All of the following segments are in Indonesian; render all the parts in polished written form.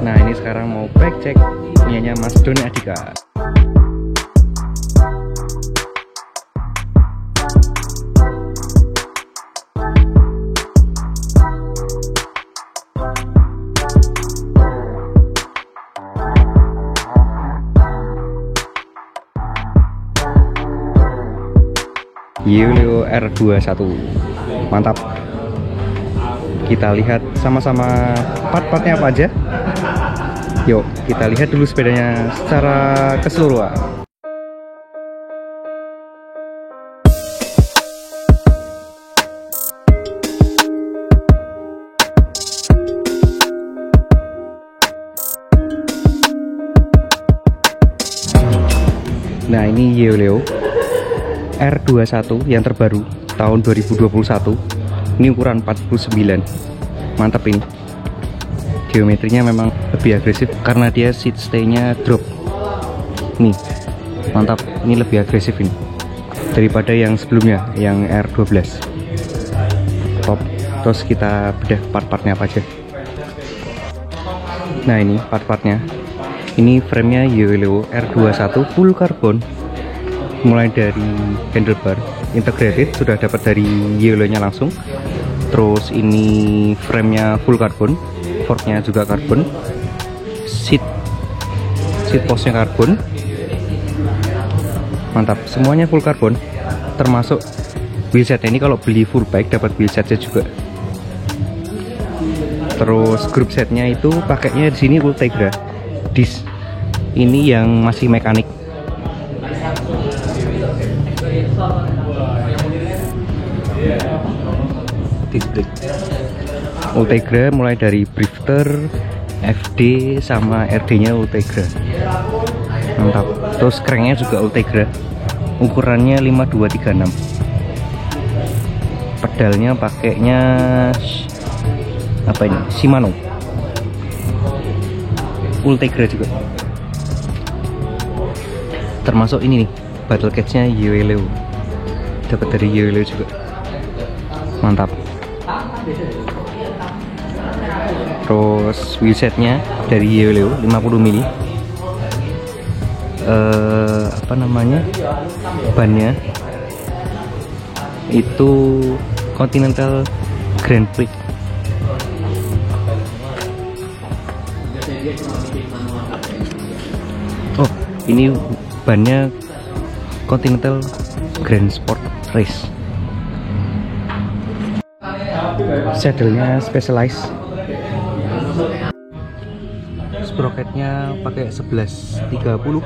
Nah ini sekarang mau bike check punyanya Mas Doni Adika. Gioleo R21 mantap. Kita lihat sama-sama part-partnya apa aja. Yuk kita lihat dulu sepedanya secara keseluruhan. Nah ini Gioleo R21 yang terbaru tahun 2021. Ini ukuran 49. Mantap ini. Geometrinya memang lebih agresif karena dia seat stay-nya drop. Nih, mantap. Ini lebih agresif ini daripada yang sebelumnya, yang R12. Top. Terus kita bedah part-partnya apa aja. Nah ini part-partnya. Ini frame-nya Gioleo R21 full karbon. Mulai dari handlebar integrated sudah dapat dari Gioleo-nya langsung. Terus ini frame-nya full karbon, fork-nya juga karbon, seat post-nya karbon. Mantap, semuanya full karbon. Termasuk wheelset ini kalau beli full bike dapat wheelsetnya juga. Terus group setnya itu pakainya di sini Ultegra disc. Ini yang masih mekanik. Disc brake Ultegra mulai dari Drifter, FD sama RD nya Ultegra. Mantap. Terus cranknya juga Ultegra, ukurannya 5236. Pedalnya pakainya apa ini, Shimano Ultegra juga. Termasuk ini nih battle cage nya Gioleo, dapat dari Gioleo juga. Mantap. Terus wheelsetnya dari Gioleo 50 mili. Apa namanya, bannya itu Continental Grand Prix. Oh ini bannya Continental Grand Sport Race. Saddle-nya Specialized. Sprocketnya pakai 1130.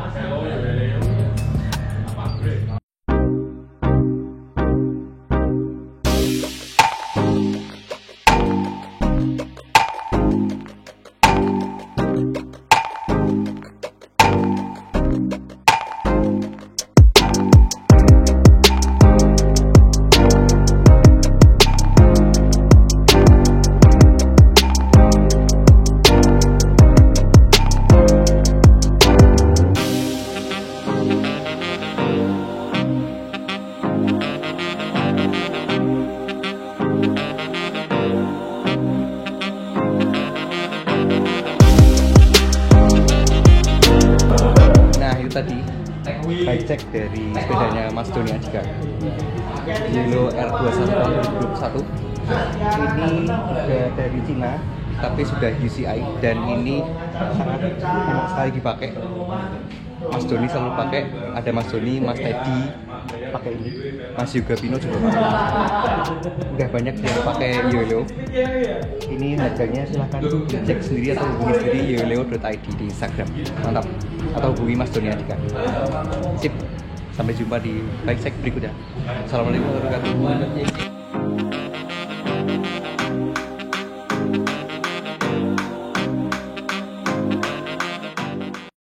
Tadi bike check dari sepedanya Mas Doni Adika, Gioleo R21 tahun 2021. Ini udah dari Cina tapi sudah UCI dan ini sangat enak sekali dipakai. Mas Doni selalu pakai, ada Mas Doni, Mas Teddy pakai ini, Mas Yoga Pino juga pakai. Udah banyak yang pakai Gioleo. Ini harganya silahkan cek sendiri atau hubungi sendiri gioleo.id di Instagram. Mantap. Atau hubungi Mas Doni Adika. Sip. Sampai jumpa di bike check berikutnya. Assalamualaikum warahmatullahi wabarakatuh.